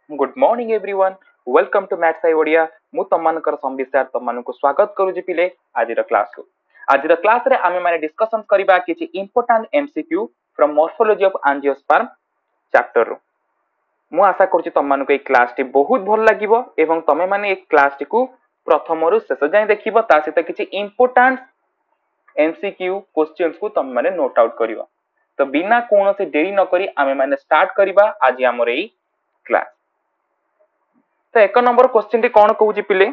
Good morning everyone welcome to maths I Odia मु तमनकर संबिसार तमनको स्वागत करूची पिले आजिर क्लास को आजिर क्लास रे आमे माने डिस्कशन करबा किछि important MCQ from morphology of angiosperm chapter रो मु आशा करूची तमनको ए क्लास टी बहुत भल लागिवो एवं तमे माने ए क्लास टी को प्रथम रु शेष जाय देखिबो ता सहित किछि इंपोर्टेंट एमसीक्यू क्वेश्चंस को तमे माने नोट आउट करिवो तो बिना कोनोसे देरी न करी आमे माने स्टार्ट करबा आज हमर एई क्लास तो एक नंबर क्वेश्चन टी कौन कहूची पिले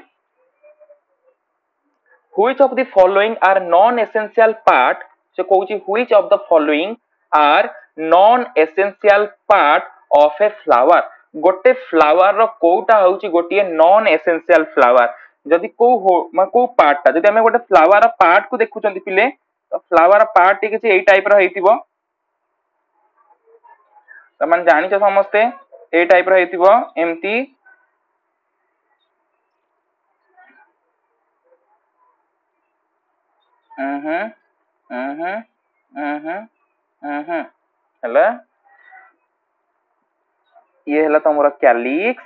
which of the following are non essential part से कहूची which of the following are non essential part of a flower गोटे फ्लावर रो कोटा होची गोटे नॉन एसेंशियल फ्लावर जदी को पार्ट ता जदी हमें गोटे फ्लावर रो पार्ट को देखु चंदी पिले तो फ्लावर पार्ट टी किछि एई टाइप रो हेतिबो त मन जानि छ समस्ते एई टाइप रो हेतिबो एम्ति हेला ये हेला तमरो कैलिक्स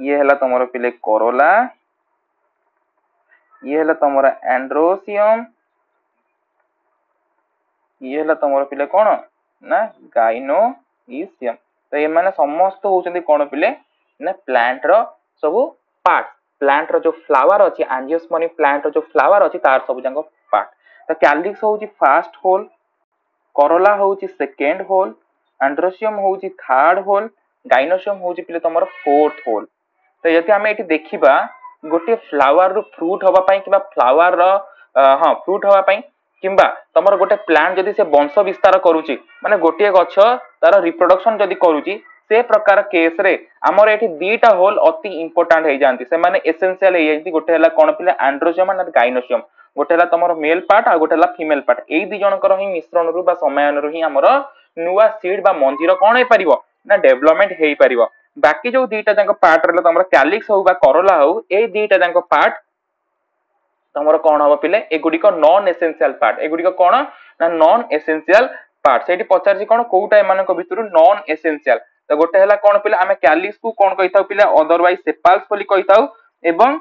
ये हेला तमरो पिले कोरोला ये हेला तमरो एंड्रोसियम ये हेला तमरो पिले कोन ना गाइनोइसियम तो ये माने समस्त होचंदी कोन पिले ना प्लांट रो सब पार्ट प्लांट रो जो फ्लावर अछि एंजियोस्पर्म प्लांट रो जो फ्लावर अछि तार सब जंग पार्ट तो कैलिक्स होची फर्स्ट होल कोरोला होची सेकंड होल एंड्रोसियम होची थर्ड होल गाइनोसियम होची पिले तमरो फोर्थ होल तो यदि हमें एठी देखिबा गोटे फ्लावर रो फ्रूट हवा पई किबा फ्लावर रो हां फ्रूट हवा पई किबा तमरो गोटे प्लांट जदी से वंश विस्तार करूची माने गोटे गछ तार रिप्रोडक्शन जदी करूची से प्रकार केस रे हमर एठी दीटा होल अति इंपोर्टेंट हे जानती से माने एसेंशियल हे जानती गोटे हला कोन पिले एंड्रोसियम और गाइनोसियम गोटे हला तमरो मेल पार्ट आ गोटे हला फीमेल पार्ट एई दी जनकर ही मिश्रण रु बा समायन रु ही हमर नुवा सीड बा मंजीर कोन हे परिबो ना डेवलपमेंट हे परिबो बाकी जो दीटा जंक पार्ट रहला तमरो कैलिक्स हो बा कोरोला हो ए दीटा जंक पार्ट तमरो कोन हबो पिले एगुडी को नॉन एसेंशियल पार्ट एगुडी को कोन ना नॉन एसेंशियल पार्ट सेठी पचारसी कोन कोउटा एमान को भितरु नॉन एसेंशियल तो गोटे हला कोन पिले आमे कैलिक्स को कोन कहिताउ पिले अदरवाइज सेपाल्स बोली कहिताउ एवं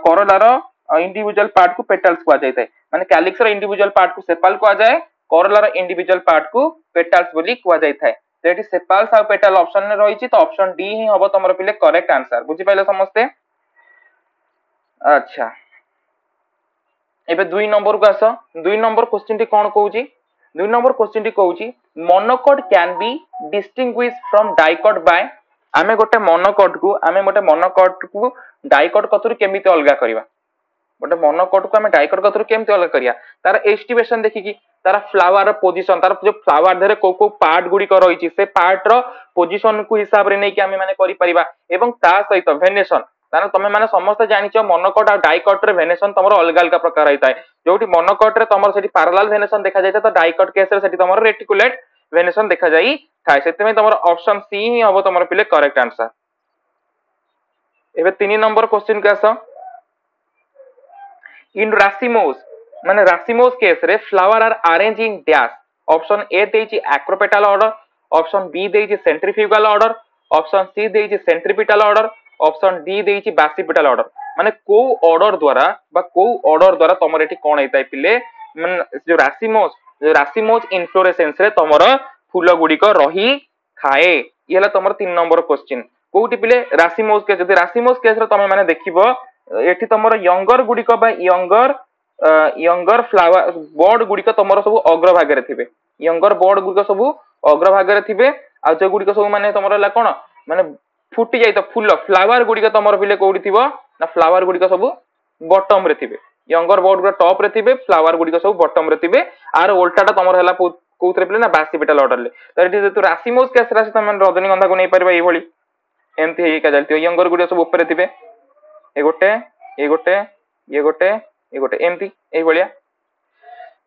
कोरोला रो इंडिविजुअल पार्ट को पेटल्स को जाय थाए माने कैलिक्स रो इंडिविजुअल पार्ट को सेपाल को जाय कोरोला रो इंडिविजुअल पार्ट को पेटल्स बोली को जाय थाए तो सेपाल्स आ पेटल ऑप्शन में रही तो ऑप्शन डी ही हबो तमरो पिले करेक्ट आंसर बुझी पाइले समस्ते अच्छा एबे 2 नंबर को आसो 2 नंबर क्वेश्चन टी कोन कहूची 2 नंबर क्वेश्चन टी कहूची monocot can be distinguished from dicot by आमे गोटे मोनोकोट को डाइकोट कतुर केमिति अलगा करबा गोटे मोनोकोट को आमे डाइकोट कतुर केमिति अलगा करिया तार एस्टिमेशन देखि कि तार फ्लावर पोजीशन तार जो फ्लावर धरे को पार्ट गुडी को रहिछि से पार्ट रो पोजीशन को हिसाब रे नै कि आमे माने करि परिबा एवं ता सहित वेनेशन ताने तमे माने समस्त जानिछो मोनोकोट आ डाइकोट रे वेनेशन तमरो अलग अलग प्रकार होइताय जोटी मोनोकोट रे तमरो सेठी पैरेलल वेनेशन देखा जायता तो डाइकोट केस रे सेठी तमरो रेटिकुलेट वेनेशन देखा जाई थाय सेते में तमरो ऑप्शन सी ही हबो तमरो पिले करेक्ट आंसर एबे 3 नंबर क्वेश्चन के आसो इन रासिमोस माने रासिमोस केस रे flower are arrange in dash option A देछि एक्रोपेटल ऑर्डर ऑप्शन बी देछि सेंट्रीफ्यूगल ऑर्डर ऑप्शन सी देछि सेंट्रीपिटल ऑर्डर ऑप्शन डी देछि बासिपिटल ऑर्डर माने को ऑर्डर द्वारा तमर एठी कोन हेताय पिले माने जो रासिमोस इन्फ्लोरेसेंस रे तमर फूल गुडी को रही थाए ये हला तमर 3 नंबर क्वेश्चन कोउटी पिले रासिमोस के जदी रासिमोस केस रे तमे माने देखिबो एठी तमर यंगर गुडी को बा यंगर फ्लावर बोर्ड गुडी को तमर सब अग्र भाग रे थिबे यंगर बोर्ड गुडी को सब अग्र भाग रे थिबे आ जो गुडी को सब माने तमर ला कोन माने फुटी जाई तो फूल फ्लावर गुडी को तमर पिले कोउडी थिबो ना फ्लावर गुडी को सब बॉटम रे थिबे यंगर बोर्ड को टॉप रे थिबे फ्लावर गुडी को सब बॉटम रे थिबे आर उल्टाटा तमर हला कोउतरे पिले ना बासिपिटल ऑर्डर ले तो एठी जे तू रासिमोस केस रासि तमे रजनीगंधा को नै परबा एई भली एमथि हेई का चलतियो यंगर गुडी सब ऊपर थिबे ए गोटे एमथि एई भलिया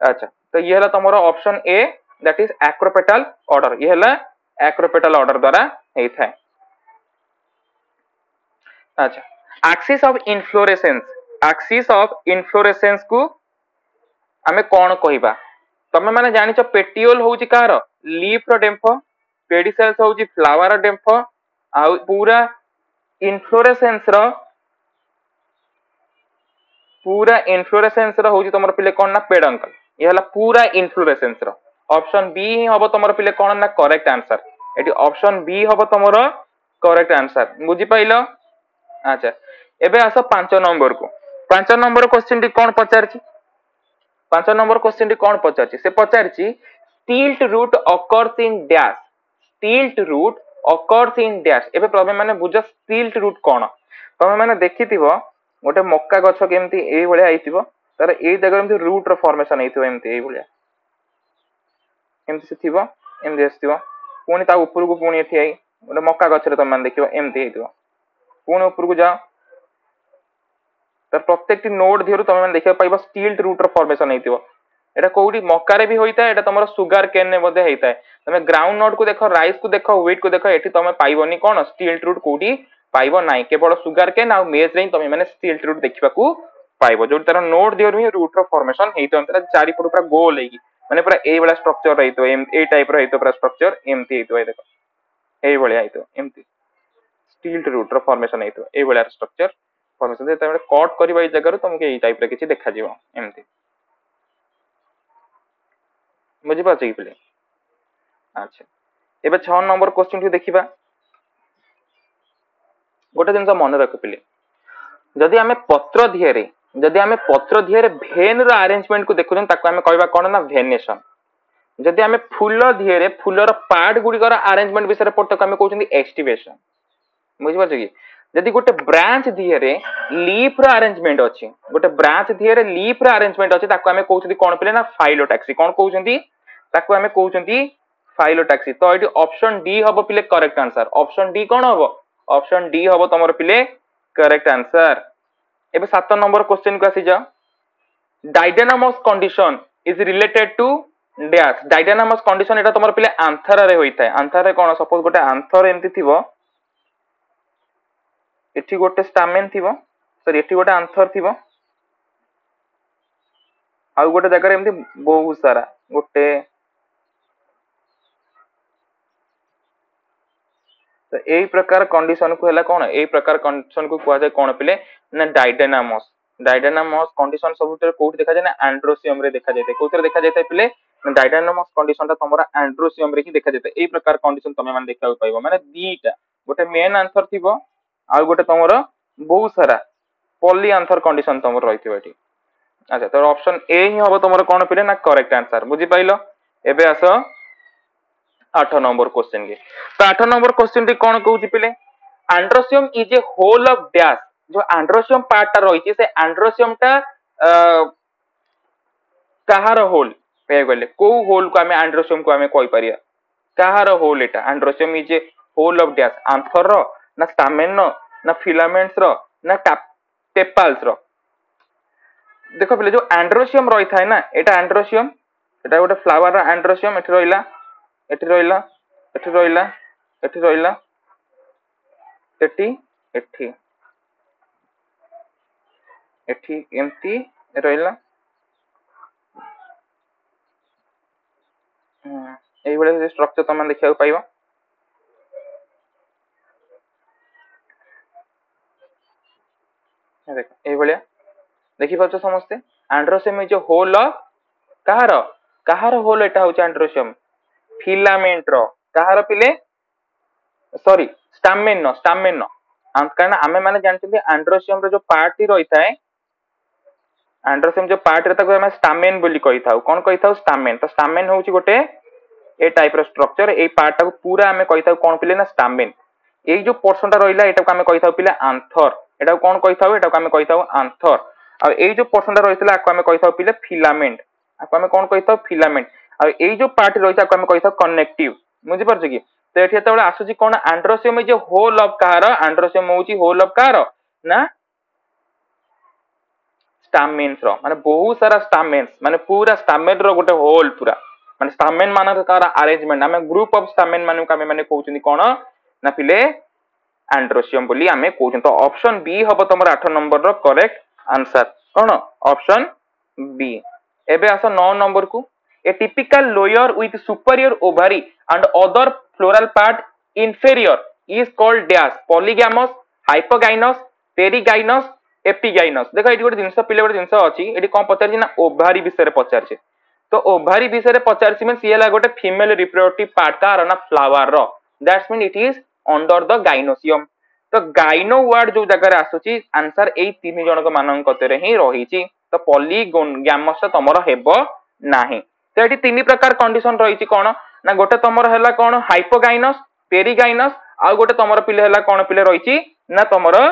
अच्छा तो ये हला तमरो option A that is acropetal order ये हला एक्रोपेटल ऑर्डर द्वारा हेई थाए अच्छा एक्सिस ऑफ इन्फ्लोरेसेंस को आमे कोन कहिबा तमे माने जानिचो पेटियोल होउची कार लीफ रो डेम्फो पेडिसेल्स होउची फ्लावर रो डेम्फो आउ पूरा इनफ्लोरेसेंस रो होची तमर पिले कोन ना पेडंकल ये हला पूरा इनफ्लोरेसेंस रो ऑप्शन बी ही हबो तमर पिले कोन ना करेक्ट आंसर एटी ऑप्शन बी हबो तमरो करेक्ट आंसर बुझी पाइलो अच्छा एबे आसो 5 नंबर को 5 नंबर क्वेश्चन टी कोन पचारची 5 नंबर क्वेश्चन टी कोन पचारची से पचारची stilt root occurs in dash stilt root occurs in dash एबे प्रॉब्लम माने बुझ स्टिल्ट रूट कोन तमे माने देखिथिबो गोटे मक्का गछ केमती एई भलिया आइथिबो तार एई जगह एमती रूट रो फॉर्मेशन आइथिबो एमती एई भलिया एमती से थिबो एमती आस्थिबो पुनी ता ऊपर को पुनी एठी आई गोटे मक्का गछ रे तमे माने देखिबो एमती आइथिबो पुनी ऊपर को जाओ तर प्रत्येक टी नोड धियरु तमे माने देखिबो पाइबो स्टिल्ट रूट रो फॉर्मेशन आइथिबो एटा कोउडी मक्का रे भी होइता एटा तमरो सुगर केन ने बदे हेइता तमे ग्राउंड नट को देखो राइस को देखो व्हीट को देखो एठी तमे पाइबोनी कोन स्टिल्ट रूट कोउडी पाइबो नाही केवल सुगर केन आ मेज रे तमे माने स्टिल्ट रूट देखिबा को पाइबो जो तार नोड धियरु ही रूट रो फॉर्मेशन हेइतो अंतरा चारि पट पूरा गोल हेगी माने पूरा एई वाला स्ट्रक्चर रहितो ए टाइप रो हेइतो पूरा स्ट्रक्चर एमती हेइतो ए देखो एई भलिया हेइतो एमती स्टिल्ट रूट रो फॉर्मेशन हेइतो एई भलिया स्ट्रक्चर फॉर्मेशन तमे कट करबा ए जगह रो तुमके एई टाइप रे किछि देखा जिवो एमती बुझी पाछ कि पिले अच्छा एबे 6 नंबर क्वेश्चन टी देखिबा गोटे जिनस मन रख पिले जदि आमे पत्र धियरे भेन रो अरेंजमेंट को देखुछन ताको आमे कहबा कोन ना भेनेशन जदि आमे फूल धियरे फूलर पार्ट गुडी कर अरेंजमेंट विषय पढ ताको आमे कहउछन एक्सटिवेशन बुझी पाछ कि जदि गोटे ब्रांच धियरे लीफ रो अरेंजमेंट अछि गोटे ब्रांच धियरे लीफ रो अरेंजमेंट अछि ताको आमे कहउछन कोन पिले ना फाइलोटैक्सी कोन कहउछन ताको आमे कहउछन फाइलोटैक्सी तो एटी ऑप्शन डी हबो पिले करेक्ट आंसर ऑप्शन डी कोन हबो ऑप्शन डी हबो तमर पिले करेक्ट आंसर एबे 7 नंबर क्वेश्चन को आसी जा dynamous condition is related to dash dynamous condition एटा तमर पिले आंसर रे होइथाय आंसर रे कोन सपोज गोटे आंसर एमती थिबो एठी गोटे स्टामेन थिबो सॉरी एठी गोटे आंसर थिबो आ गोटे जगह एमती बहुत सारा गोटे तो एई प्रकार कंडीशन को हला कोन एई प्रकार कंडीशन को कुआ जाय कोन पिले ना डायनामोस कंडीशन सबुतर कोठी देखा जाय ना एंड्रोसियम रे देखा जाय कोथरे देखा जाय पिले डायनामोस कंडीशन ता तमरा एंड्रोसियम रे ही देखा जाय एई प्रकार कंडीशन तमे मान देखा पाइबो माने दीटा गोटे मेन आंसर थिबो आ गोटे तमरा बहुत सारा पॉली आंसर कंडीशन तमर रहिथिबो एठी अच्छा तो ऑप्शन ए ही हबो तमरा कोन पिले ना करेक्ट आंसर बुझी पाइलो एबे आसो 8 नंबर क्वेश्चन के तो 8 नंबर क्वेश्चन टी कोन कहउची पिले androecium is a whole of dash जो एंड्रोसियम पार्ट ता रहिची से एंड्रोसियम ता कहार होल पे गले को होल को हमें एंड्रोसियम को हमें कहि परिया कहार होल एटा androecium is a whole of dash anther रो ना स्टामेन रो ना फिलामेंट्स रो ना टेपाल्स रो देखो पिले जो एंड्रोसियम रही थाए ना एटा एंड्रोसियम एटा गोटे फ्लावर रा एंड्रोसियम एठी रहिला एठी रहिला एठी रहिला एठी रहिला एठी एठी एठी एम्ती रहिला एई बळे स्ट्रक्चर तमे देखिया पाइबा देख एई बळिया देखि पाछो समस्ते एंड्रोसियम इज होल ऑफ कहार कहार होल एटा होचे एंड्रोसियम फिलामेंट रो कहार पिले सॉरी स्टामेन नो कारण आमे माने जानते एंड्रोसियम रो जो पार्ट रही थाए एंड्रोसियम जो पार्ट रे ताको हमें स्टामेन बोली कहि थाउ कोन कहि थाउ स्टामेन तो स्टामेन होची गोटे ए टाइप रो स्ट्रक्चर ए पार्ट टाको पूरा हमें कहि थाउ कोन पिले ना स्टामेन ए जो पोर्शन ता रहिला एटा को हमें कहि थाउ पिले आंथर एटा को कोन कहि थाउ एटा को हमें कहि थाउ आंथर आ ए जो पोर्शन ता रहितला को हमें कहि थाउ पिले फिलामेंट आ को हमें कोन कहि थाउ फिलामेंट आ ए जो पार्ट रहिता को हमें कहि थाउ कनेक्टिव बुझि परछ कि तो एठी तबले आसुची कोन एंड्रोसियम इज होल ऑफ कहार एंड्रोसियम होची होल ऑफ कहार ना स्टामेन्स रो माने बहुत सारा स्टामेन्स माने पूरा स्टामेन रो गोटे होल पूरा माने स्टामेन मानक कार अरेंजमेंट हमें ग्रुप ऑफ स्टामेन मानक हमें माने कहउछनी कोन ना पिले एंड्रोसियम बोली हमें कहउछन तो ऑप्शन बी हबो तमर 8 नंबर रो करेक्ट आंसर कोन ऑप्शन बी एबे आसो 9 नंबर को ए typical lower with superior ovary and other floral part inferior is called dash polygamous hypogynous perigynous epigynous देखो ये गोटे जिनस पिले गोटे जिनस अच्छी ये कौन पचार ना ओभारी विषय पचार तो ओभारी विषय पचार मीन सी है गोटे फीमेल रिप्रोडक्टिव पार्ट कार ना फ्लावर रो that's mean it is under the gynoecium तो गाइनो वर्ड जो जगह आसुची आंसर एई तीन जनक मानन कतरे ही रहिची तो पॉलीगैमस तमरो हेबो नाही तो एठी तीन प्रकार कंडीशन रहिची कोन ना गोटे तमरो हैला कोन हाइपोगाइनस पेरिगाइनस आ गोटे तमरो पिले हैला कोन पिले रहिची ना तमरो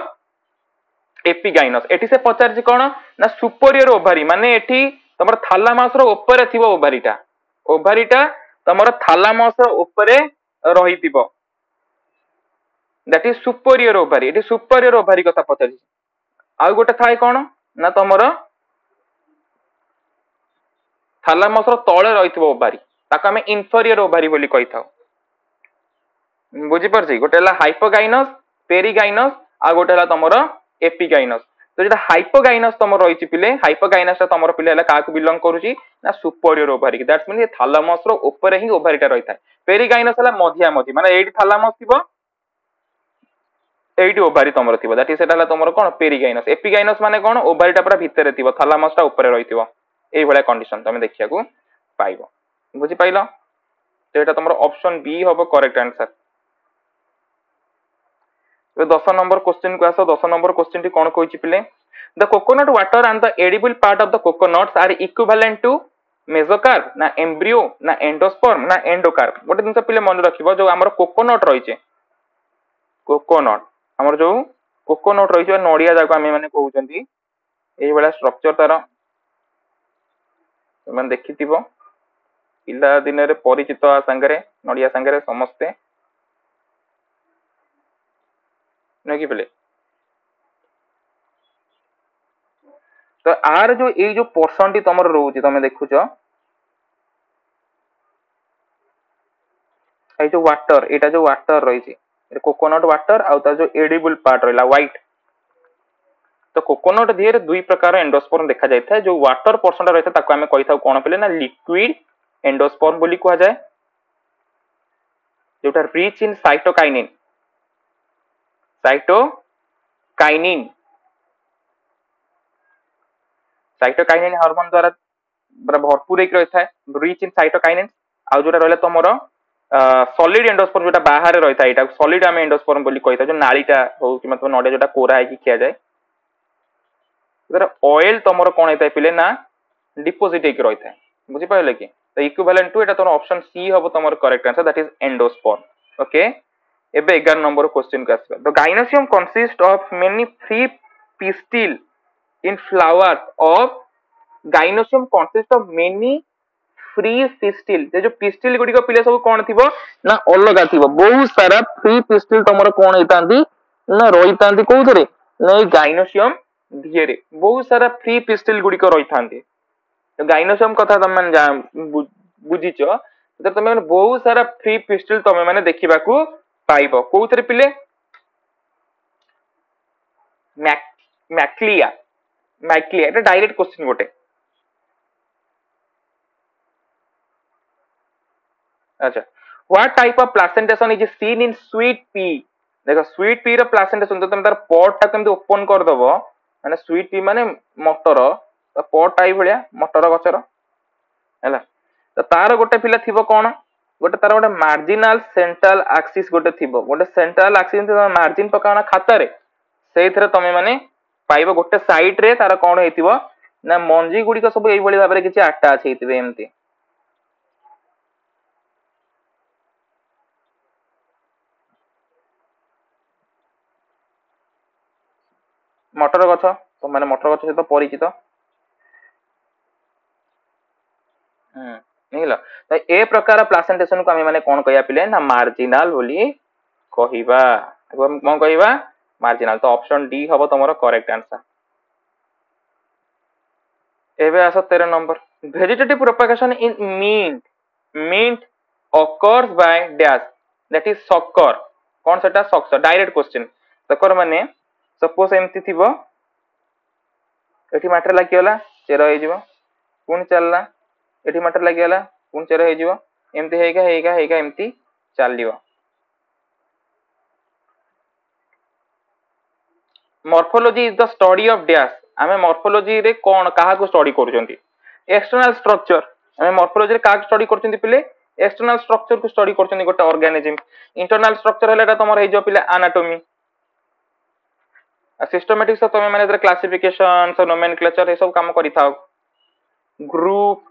एपिगाइनस एठी से पचारची कोन ना सुपेरियर ओभारी माने एठी तमरो थालामास रो ऊपर थिबो ओभारीटा तमरो थालामास रो ऊपर रहितिबो दैट इज सुपेरियर ओभारी एठी सुपेरियर ओभारी कथा पचारची आ गोटे थाय कोन ना तमरो थालामास रो तळे रहितिबो ओभारी ताका हमें इंफेरियर ओभारी बोली कहि थाउ बुझी परछि गोटे हला हाइपोगाइनस पेरिगाइनस आ गोटे हला तमरो एपिगाइनस तो जेटा हाइपोगाइनस तमरो रहिछि पिले हाइपोगाइनस तमरो पिले हला काकु बिलोंग करूछि ना सुपेरियर ओभारी दैट्स मीन ये थालामास रो ऊपर ही ओभारीटा रहि थाए पेरिगाइनस हला मधिया मधि माने एडी थालामास थिबो एडी ओभारी तमरो थिबो दैट इज सेटा हला तमरो कोन पेरिगाइनस एपिगाइनस माने कोन ओभारीटा पूरा भितरे थिबो थालामासटा ऊपर रहिथिबो एई भला कंडीशन तमे देखिया को पाइबो बुझी पाइलो तो एटा तमरो ऑप्शन बी होबो करेक्ट आंसर 10 नंबर क्वेश्चन को आसो 10 नंबर क्वेश्चन टी कोन कहछि पिले the coconut water and the edible part of the coconuts are equivalent to mesocarp ना एम्ब्रियो ना एंडोस्पर्म ना एंडोकार्प गोटे दिन पिले मन रखिबो जो हमर कोकोनट रहिছে कोकोनट हमर जो कोकोनट रहिছে नडिया जाको हम माने कहउचंती एई वाला स्ट्रक्चर तार मन देखिथिबो पिला दिन रे परिचित संगरे नडिया संगरे समस्ते नहीं बोले तो आर जो ये जो पोर्शन टी तमर रोची तमे देखुछ ए जो वाटर एटा जो वाटर रही कोकोनट वाटर आउ ता जो एडिबल पार्ट रहला व्हाइट तो कोकोनट दियर दुई प्रकार एंडोस्पर्म देखा जाय था जो वाटर पोर्शन रहता ताको हमें कहि थाउ कोन पले ना लिक्विड एंडोस्पर्म बोली कहा जाय जोटा rich in cytokinin cytokinin hormone द्वारा भरपूर एक रही है रिच इन साइटोकाइनिन आ जोटा रहले तमरो सॉलिड एंडोस्पर्म जोटा बाहर रही था एटा सॉलिड हम एंडोस्पर्म बोली कहि था जो नालीटा हो कि मतलब नडे जोटा कोरा है कि किया जाए इधर ऑयल तमरो कोन हेता पिले ना डिपॉजिट एक रही है बुझी पाइले कि तो इक्विवेलेंट टू एटा तमरो ऑप्शन सी होबो तमरो correct answer that is endosperm okay एबे 11 नंबर क्वेश्चन को आसबा the gynoecium consist of many free pistil in flowers of gynoecium consist of many free pistil जे जो पिस्टिल गुडी को पिले सब कोन थिबो ना अलगा थिबो बहुत सारा फ्री पिस्टिल तमरो कोन हेतांती ना रहितांती कोउथरे ना गाइनोसियम धियरे बहुत सारा फ्री पिस्टिल गुडी को रहितांती तो गाइनोसियम कथा तमन बुझिचो तो तमे बहुत सारा फ्री पिस्टिल तमे माने देखिबा को पाइबो कोउथरे पिले मैक्लिया एटा डायरेक्ट क्वेश्चन गोटे अच्छा what type of placentation is seen in sweet pea देखो स्वीट पी रो प्लासेंटेशन तो तुम तार पॉट टा केमते ओपन कर दबो माने स्वीट पी माने मटर तो पॉट टाइप भलिया मटर गचर हैला तो तार गोटे पिला थिबो कोन गोटे तार गोटे मार्जिनल सेंट्रल एक्सिस गोटे थिबो गोटे सेंट्रल एक्सिस मार्जिन पकाना खाता रे सेइथरे तमे माने पाइबो गोटे साइड रे तार कोन हेतिबो ना मंजी गुडी को सब एई भली भाबरे किछि अटैच हेतिबे एमती मटर गछ तो माने मटर गछ सहित परिचित निहिला तो ए प्रकार प्लासेंटेशन को हमें माने कोन कहया पिले ना मार्जिनल बोली कहिबा हम कोन कहिबा मार्जिनल तो ऑप्शन डी हबो तमरो करेक्ट आंसर एबे आसो 13 number vegetative propagation in mint occurs by dash that is sucker कोन सेटा सक्सर डायरेक्ट क्वेश्चन सकर माने सपोज एमती थिबो एठी माटर लागियोला चेर होई जिवो पुन चलला एठी माटर लागियोला पुन चेर होई जिवो एमती हेगा एमती चलियो morphology is the study of dash आमे मॉर्फोलॉजी रे कोन काहा को स्टडी करूचंती एक्सटर्नल स्ट्रक्चर आमे मॉर्फोलॉजी रे काहा स्टडी करूचंती पिले एक्सटर्नल स्ट्रक्चर को स्टडी करूचंती गोटे ऑर्गेनिज्म इंटरनल स्ट्रक्चर हलेटा तमर हे जो पिले एनाटॉमी सिस्टमैटिक तो तमे माने क्लासिफिकेशन सो नोमेनक्लेचर ए सब काम करि थाओ group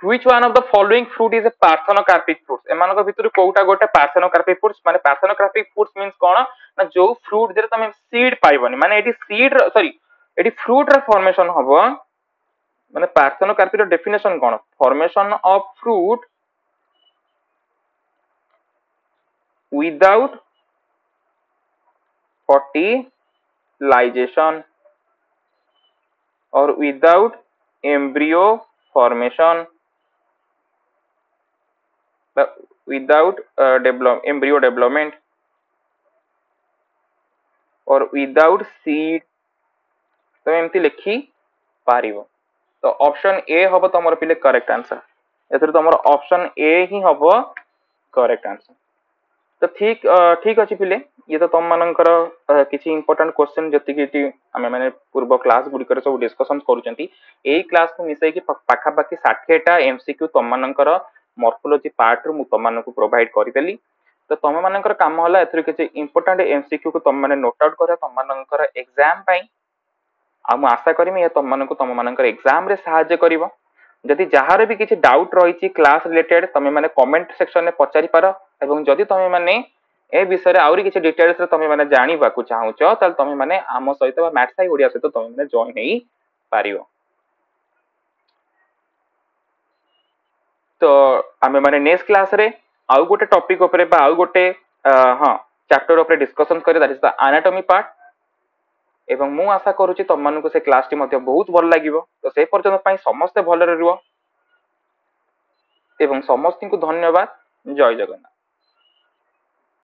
which one of the following fruit is a parthenocarpic fruit एमानक भितर कोउटा गोटे parthenocarpic fruits माने parthenocarpic fruits means कोन ना जो फ्रूट जे तमे सीड पाइबनी माने एटी सीड सॉरी एटी फ्रूट रे फॉर्मेशन हबो माने parthenocarpic रो डेफिनेशन कोन formation of fruit without fertilization or without embryo formation without embryo development or without seed तो एमती लिखी पारिबो तो ऑप्शन ए हबो तमर पिले करेक्ट आंसर एथर तमर ऑप्शन ए ही हबो करेक्ट आंसर तो ठीक अछि पिले ये तो तुम मानकर किछि इंपोर्टेंट क्वेश्चन जति कि आमे माने पूर्व क्लास गुडी करे सब डिस्कशन करूचंती एई क्लास को मिसै कि पाखा पाखी 60 टा एमसीक्यू तुम मानकर मॉर्फोलॉजी पार्ट रो मु तुम मानक प्रोवाइड करि देली तो तुम मानकर काम होला एथर किछि इंपोर्टेंट एमसीक्यू को तुम माने नोट आउट करे तुम मानकर एग्जाम पई आ मु आशा करमी ये तुम मानकर एग्जाम रे सहायता करिवो जदि जहार भी किछि डाउट रही क्लास रिलेटेड तमे माने कमेंट सेक्शन में पचारि पार एवं जदि तमे माने ए विषय रे आउरी किछि डिटेल्स रे तमे माने जानि बाकू चाहूचो तल तमे माने आम सहित बा मैथ्स आई ओडिया सहित तमे माने जॉइन हेई पारियो तो आमे माने नेक्स्ट क्लास रे आउ गोटे टॉपिक ऊपर बा आउ गोटे हां चैप्टर ऊपर डिस्कशन करे that is the anatomy part एवं मु आशा करूची तुम मानक से क्लास टी मध्ये बहुत भल लागिवो तो से पर्यंत पई समस्त भल रहइवो एवं समस्त को धन्यवाद जय जगन्नाथ।